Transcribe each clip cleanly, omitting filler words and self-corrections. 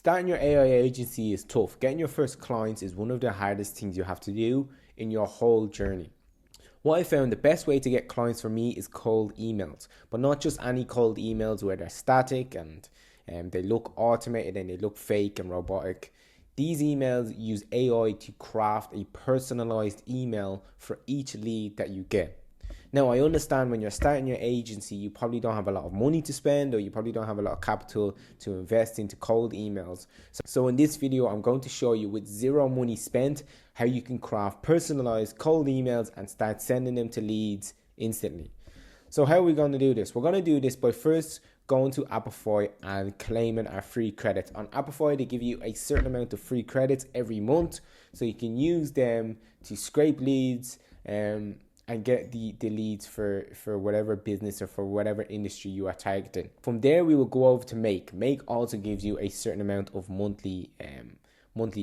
Starting your AI agency is tough. Getting your first clients is one of the hardest things you have to do in your whole journey. What I found, the best way to get clients for me is cold emails, but not just any cold emails where they're static and they look automated and they look fake and robotic. These emails use AI to craft a personalized email for each lead that you get. Now, I understand when you're starting your agency, you probably don't have a lot of money to spend, or you probably don't have a lot of capital to invest into cold emails. So in this video, I'm going to show you with zero money spent, how you can craft personalized cold emails and start sending them to leads instantly. So how are we going to do this? We're going to do this by first going to Apify and claiming our free credits. On Apify, they give you a certain amount of free credits every month, so you can use them to scrape leads and get the leads for whatever business or for whatever industry you are targeting. From there, we will go over to Make. Make also gives you a certain amount of monthly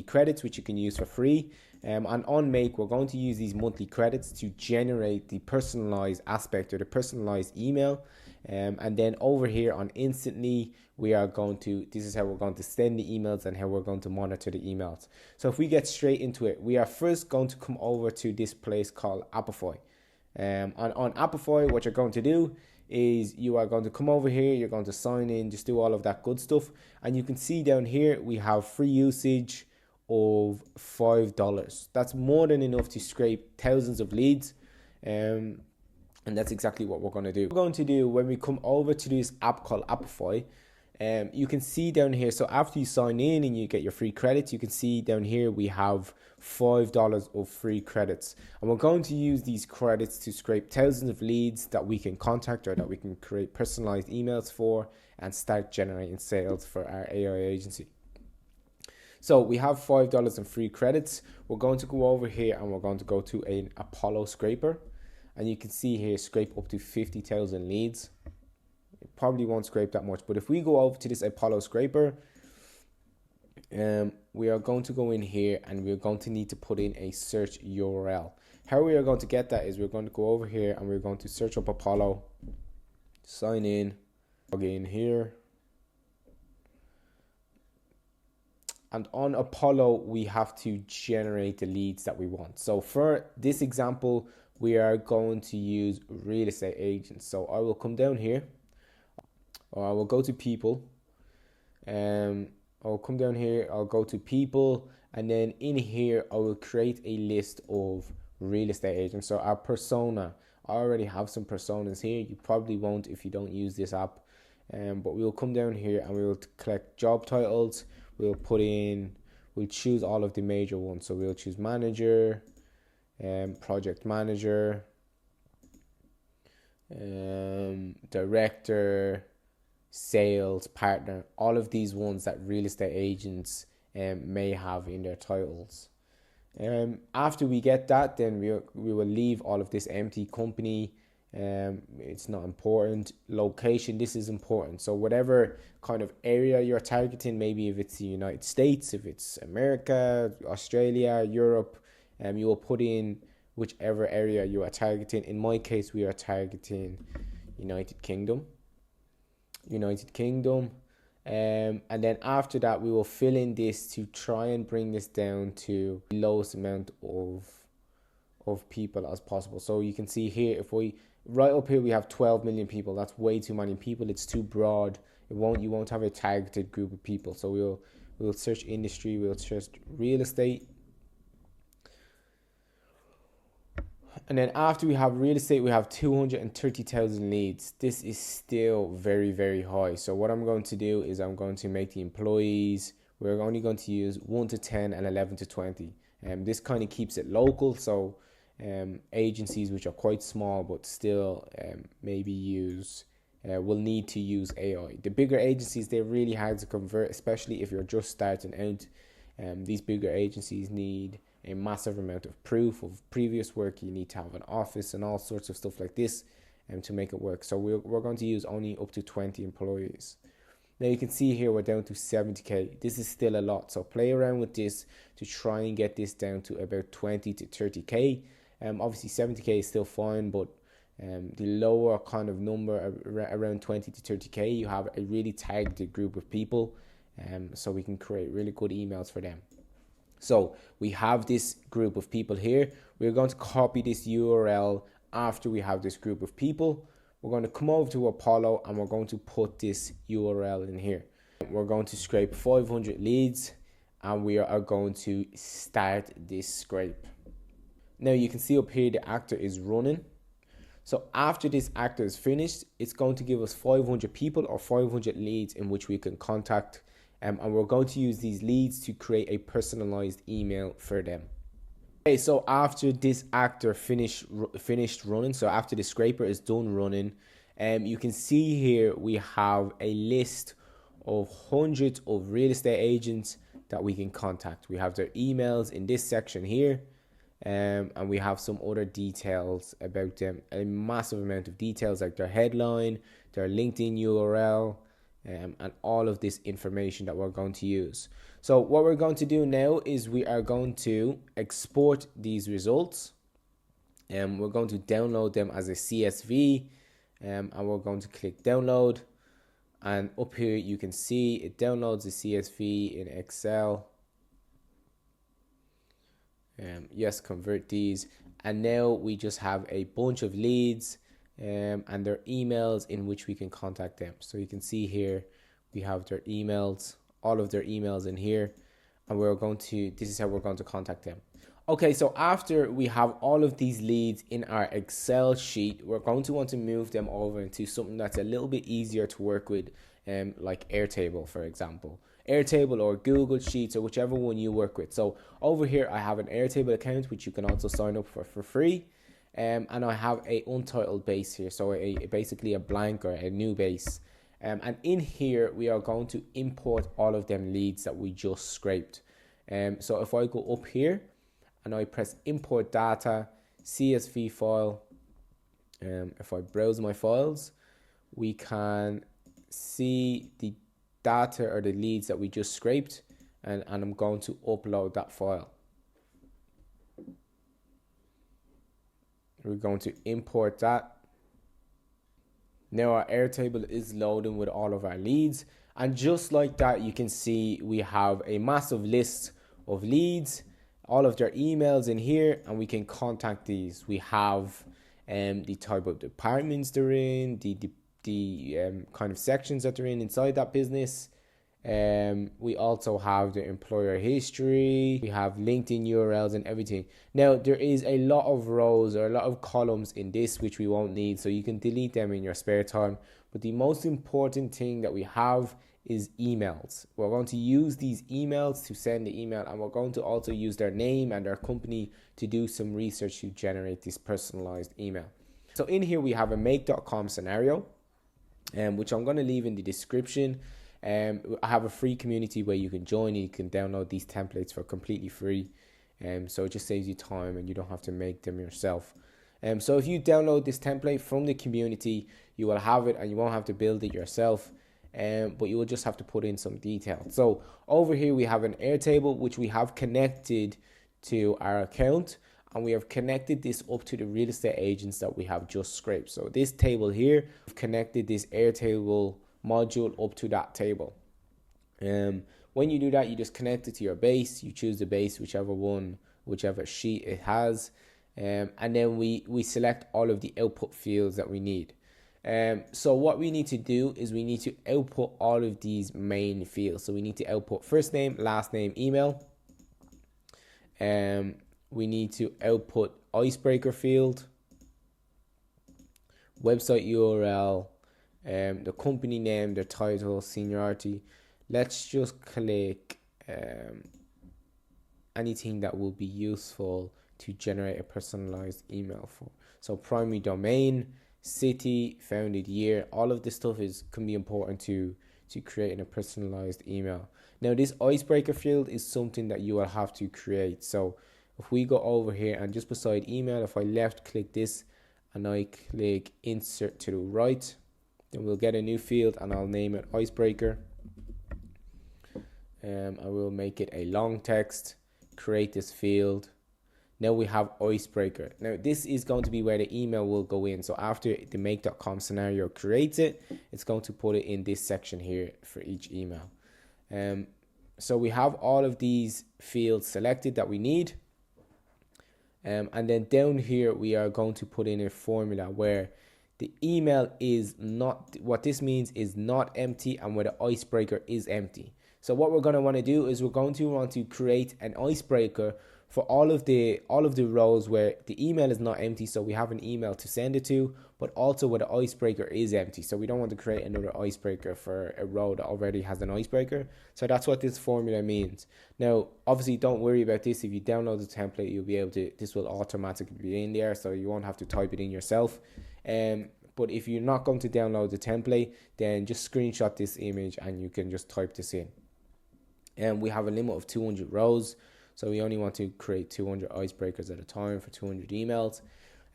credits, which you can use for free. And on Make, we're going to use these monthly credits to generate the personalized aspect or the personalized email. And then over here on Instantly, this is how we're going to send the emails and how we're going to monitor the emails. So if we get straight into it, we are first going to come over to this place called Apify. On Apify, what you're going to do is you are going to come over here, you're going to sign in, just do all of that good stuff. And you can see down here, we have free usage of $5. That's more than enough to scrape thousands of leads. And that's exactly what we're going to do. What we're going to do when we come over to this app called Apify, you can see down here, so after you sign in and you get your free credits, you can see down here we have $5 of free credits. And we're going to use these credits to scrape thousands of leads that we can contact or that we can create personalized emails for and start generating sales for our AI agency. So we have $5 in free credits. We're going to go over here and we're going to go to an Apollo scraper. And you can see here, scrape up to 50,000 leads. It probably won't scrape that much, but if we go over to this Apollo scraper, we are going to go in here and we're going to need to put in a search URL. How we are going to get that is we're going to go over here and we're going to search up Apollo, sign in, log in here. And on Apollo, we have to generate the leads that we want. So for this example, we are going to use real estate agents. So I will come down here, or I will go to people. I'll come down here, I'll go to people, and then in here, I will create a list of real estate agents. So our persona, I already have some personas here. You probably won't if you don't use this app. But we'll come down here and we will collect job titles. We'll choose all of the major ones. So we'll choose manager, project manager, director, sales partner, all of these ones that real estate agents may have in their titles. After we get that, then we will leave all of this empty. Company, it's not important. Location, this is important. So whatever kind of area you're targeting, maybe if it's the United States, if it's America, Australia, Europe, you will put in whichever area you are targeting. In my case, we are targeting United Kingdom. And then after that, we will fill in this to try and bring this down to the lowest amount of people as possible. So you can see here, if we right up here, we have 12 million people. That's way too many people. It's too broad. You won't have a targeted group of people. So we'll search industry. We'll search real estate. And then after we have real estate, we have 230,000 leads. This is still very, very high. So what I'm going to do is I'm going to make the employees, we're only going to use 1 to 10 and 11 to 20. This kind of keeps it local. So agencies which are quite small but still will need to use AI. The bigger agencies, they're really hard to convert, especially if you're just starting out. These bigger agencies need a massive amount of proof of previous work. You need to have an office and all sorts of stuff like this to make it work. So we're going to use only up to 20 employees. Now you can see here we're down to 70k. This is still a lot. So play around with this to try and get this down to about 20 to 30k. Obviously 70k is still fine, but the lower kind of number around 20 to 30k, you have a really targeted group of people so we can create really good emails for them. So we have this group of people here. We're going to copy this URL after we have this group of people. We're going to come over to Apollo and we're going to put this URL in here. We're going to scrape 500 leads and we are going to start this scrape. Now you can see up here the actor is running. So after this actor is finished, it's going to give us 500 people or 500 leads in which we can contact. And we're going to use these leads to create a personalized email for them. Okay, so after this actor finished running, so after the scraper is done running, you can see here we have a list of hundreds of real estate agents that we can contact. We have their emails in this section here, and we have some other details about them, a massive amount of details like their headline, their LinkedIn URL, and all of this information that we're going to use. So what we're going to do now is we are going to export these results, and we're going to download them as a CSV, and we're going to click download, and up here you can see it downloads the CSV in Excel. Yes, convert these, and now we just have a bunch of leads and their emails in which we can contact them. So you can see here we have their emails, all of their emails in here, and this is how we're going to contact them. Okay, so after we have all of these leads in our Excel sheet, we're going to want to move them over into something that's a little bit easier to work with, like Airtable, for example. Airtable or Google Sheets or whichever one you work with. So over here I have an Airtable account which you can also sign up for free, and I have a untitled base here, so basically a blank or a new base, and in here we are going to import all of them leads that we just scraped. So if I go up here and I press import data CSV file, if I browse my files, we can see the data or the leads that we just scraped, and I'm going to upload that file. We're going to import that. Now our Airtable is loading with all of our leads, and just like that you can see we have a massive list of leads, all of their emails in here, and we can contact these. We have the type of departments they're in, the kind of sections that they're in inside that business. We also have the employer history, we have LinkedIn URLs and everything. Now there is a lot of rows or a lot of columns in this which we won't need, so you can delete them in your spare time. But the most important thing that we have is emails. We're going to use these emails to send the email, and we're going to also use their name and their company to do some research to generate this personalized email. So in here we have a make.com scenario, which I'm going to leave in the description. I have a free community where you can join. You can download these templates for completely free, so it just saves you time and you don't have to make them yourself. So if you download this template from the community, you will have it and you won't have to build it yourself, but you will just have to put in some details. So over here we have an Airtable which we have connected to our account, and we have connected this up to the real estate agents that we have just scraped. So this table here, we've connected this Airtable module up to that table. When you do that, you just connect it to your base. You choose the base, whichever sheet it has, and then we select all of the output fields that we need. So what we need to do is we need to output all of these main fields. So we need to output first name, last name, email. We need to output icebreaker field, website URL, the company name, their title, seniority. Let's just click anything that will be useful to generate a personalized email for. So primary domain, city, founded year, all of this stuff can be important to creating a personalized email. Now this icebreaker field is something that you will have to create. So if we go over here and just beside email, if I left click this and I click insert to the right, then we'll get a new field and I'll name it icebreaker. I will make it a long text, create this field. Now we have icebreaker. Now this is going to be where the email will go in. So after the make.com scenario creates it, it's going to put it in this section here for each email. So we have all of these fields selected that we need. And then down here, we are going to put in a formula where the email is not, what this means is not empty, and where the icebreaker is empty. So what we're going to want to do is we're going to want to create an icebreaker for all of the rows where the email is not empty, so we have an email to send it to, but also where the icebreaker is empty. So we don't want to create another icebreaker for a row that already has an icebreaker. So that's what this formula means. Now, obviously, don't worry about this. If you download the template, you'll be able to, this will automatically be in there, so you won't have to type it in yourself. But if you're not going to download the template, then just screenshot this image and you can just type this in. And we have a limit of 200 rows. So we only want to create 200 icebreakers at a time for 200 emails.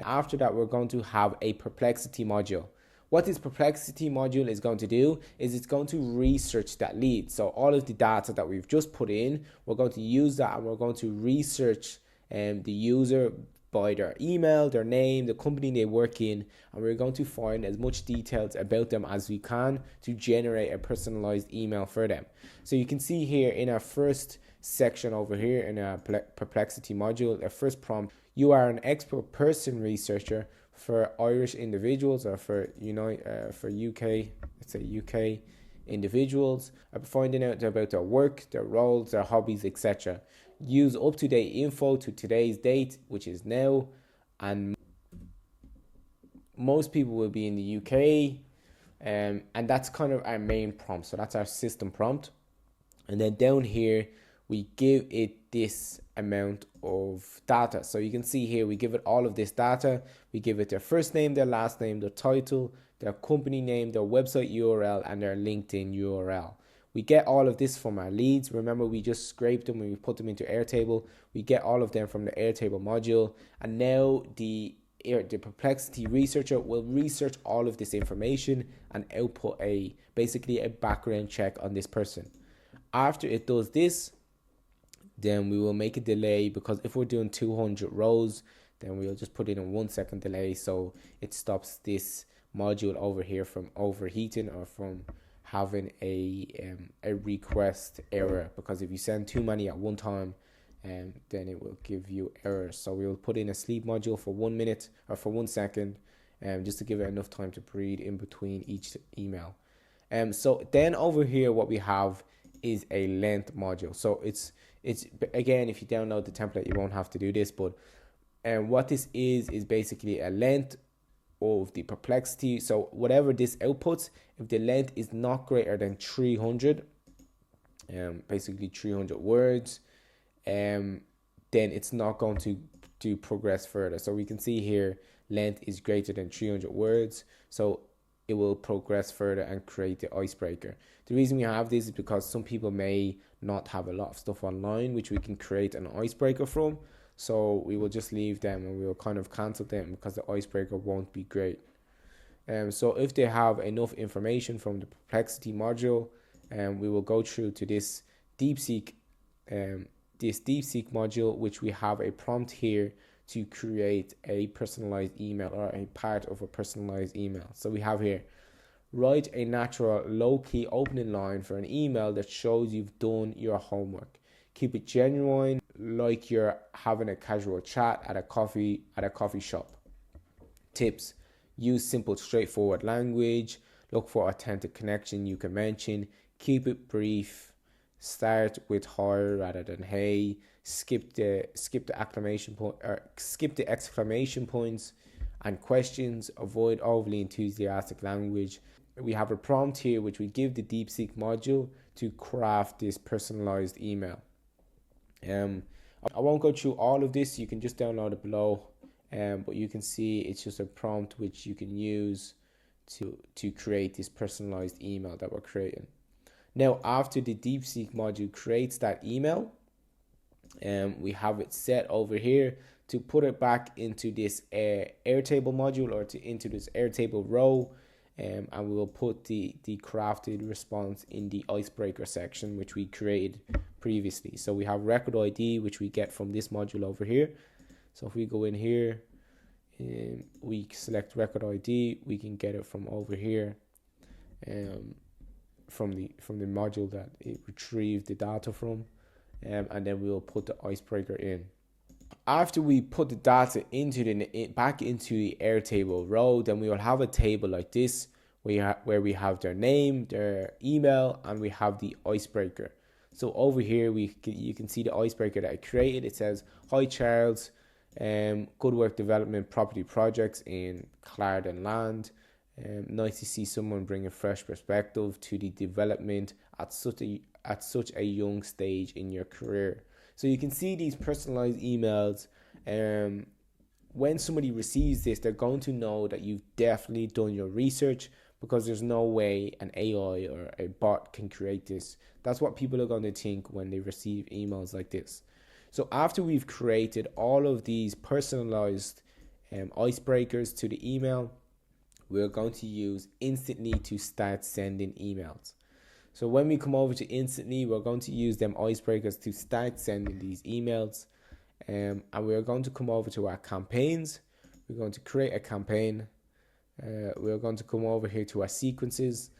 After that, we're going to have a perplexity module. What this perplexity module is going to do is it's going to research that lead. So all of the data that we've just put in, we're going to use that, and we're going to research the user by their email, their name, the company they work in, and we're going to find as much details about them as we can to generate a personalized email for them. So you can see here in our first section over here in our perplexity module, our first prompt: you are an expert person researcher for Irish individuals, or for UK, let's say UK individuals, finding out about their work, their roles, their hobbies, etc. Use up-to-date info to today's date, which is now, and most people will be in the UK, and that's kind of our main prompt. So that's our system prompt. And then down here, we give it this amount of data. So you can see here, we give it all of this data. We give it their first name, their last name, their title, their company name, their website URL, and their LinkedIn URL. We get all of this from our leads. Remember, we just scraped them and we put them into Airtable. We get all of them from the Airtable module. And now the perplexity researcher will research all of this information and output basically a background check on this person. After it does this, then we will make a delay, because if we're doing 200 rows, then we'll just put in a 1 second delay, so it stops this module over here from overheating or from having a request error, because if you send too many at one time, then it will give you errors. So we'll put in a sleep module for 1 minute or for 1 second, just to give it enough time to breathe in between each email. So then over here, what we have is a length module. So it's again, if you download the template, you won't have to do this, but what this is basically a length of the perplexity. So whatever this outputs, if the length is not greater than 300, basically 300 words, then it's not going to progress further. So we can see here, length is greater than 300 words, so it will progress further and create the icebreaker. The reason we have this is because some people may not have a lot of stuff online which we can create an icebreaker from. So we will just leave them and we will kind of cancel them because the icebreaker won't be great. So if they have enough information from the perplexity module, we will go through to this DeepSeek module, which we have a prompt here to create a personalized email, or a part of a personalized email. So we have here, write a natural, low-key opening line for an email that shows you've done your homework. Keep it genuine, like you're having a casual chat at a coffee shop. Tips: use simple, straightforward language. Look for authentic connection you can mention. Keep it brief. Start with hi rather than hey. Skip the exclamation points and questions. Avoid overly enthusiastic language. We have a prompt here which we give the DeepSeek module to craft this personalized email. I won't go through all of this. You can just download it below. But you can see it's just a prompt which you can use to create this personalized email that we're creating. Now, after the DeepSeek module creates that email, we have it set over here to put it back into this Airtable module, or into this Airtable row, and we will put the crafted response in the icebreaker section which we created previously. So we have record ID, which we get from this module over here. So if we go in here, we select record ID, we can get it from over here. from the module that it retrieved the data from, and then we will put the icebreaker in. After we put the data back into the Airtable row, then we will have a table like this where we have their name, their email, and we have the icebreaker. So over here you can see the icebreaker that I created. It says, "Hi Charles, good work development property projects in Clarendon Land. Nice to see someone bring a fresh perspective to the development at such a young stage in your career." So you can see these personalized emails. When somebody receives this, they're going to know that you've definitely done your research, because there's no way an AI or a bot can create this. That's what people are going to think when they receive emails like this. So after we've created all of these personalized icebreakers to the email, we're going to use Instantly to start sending emails. So when we come over to Instantly, we're going to use them icebreakers to start sending these emails. And we're going to come over to our campaigns. We're going to create a campaign. We're going to come over here to our sequences,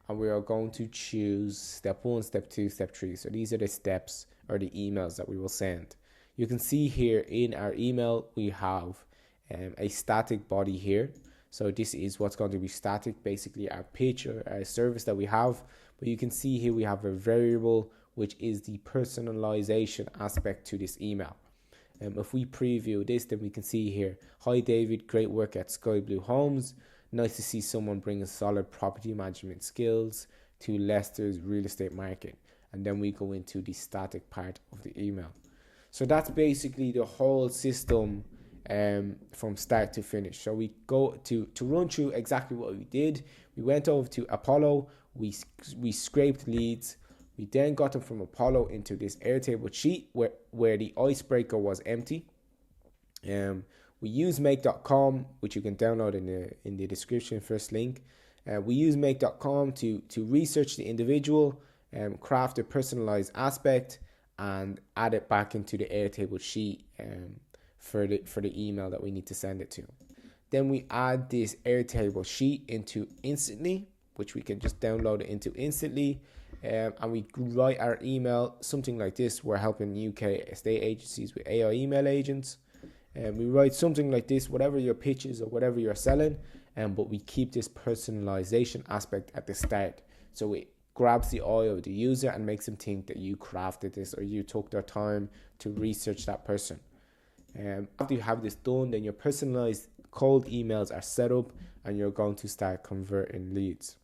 and we are going to choose step 1, step 2, step 3. So these are the steps or the emails that we will send. You can see here in our email we have a static body here. So this is what's going to be static, basically our pitch or our service that we have. But you can see here we have a variable, which is the personalization aspect to this email. If we preview this, then we can see here, "Hi David, great work at Sky Blue Homes. Nice to see someone bring a solid property management skills to Leicester's real estate market." And then we go into the static part of the email. So that's basically the whole system from start to finish. So we go to run through exactly what we did. We went over to Apollo, we scraped leads. We then got them from Apollo into this Airtable sheet where the icebreaker was empty. We use make.com, which you can download in the description, first link. We use make.com to research the individual, craft a personalized aspect, and add it back into the Airtable sheet for the email that we need to send it to. Then we add this Airtable sheet into Instantly, which we can just download it into Instantly. And we write our email something like this: "We're helping UK estate agencies with AI email agents." And we write something like this, whatever your pitch is or whatever you're selling, but we keep this personalization aspect at the start. So it grabs the eye of the user and makes them think that you crafted this or you took their time to research that person. After you have this done, then your personalized cold emails are set up and you're going to start converting leads.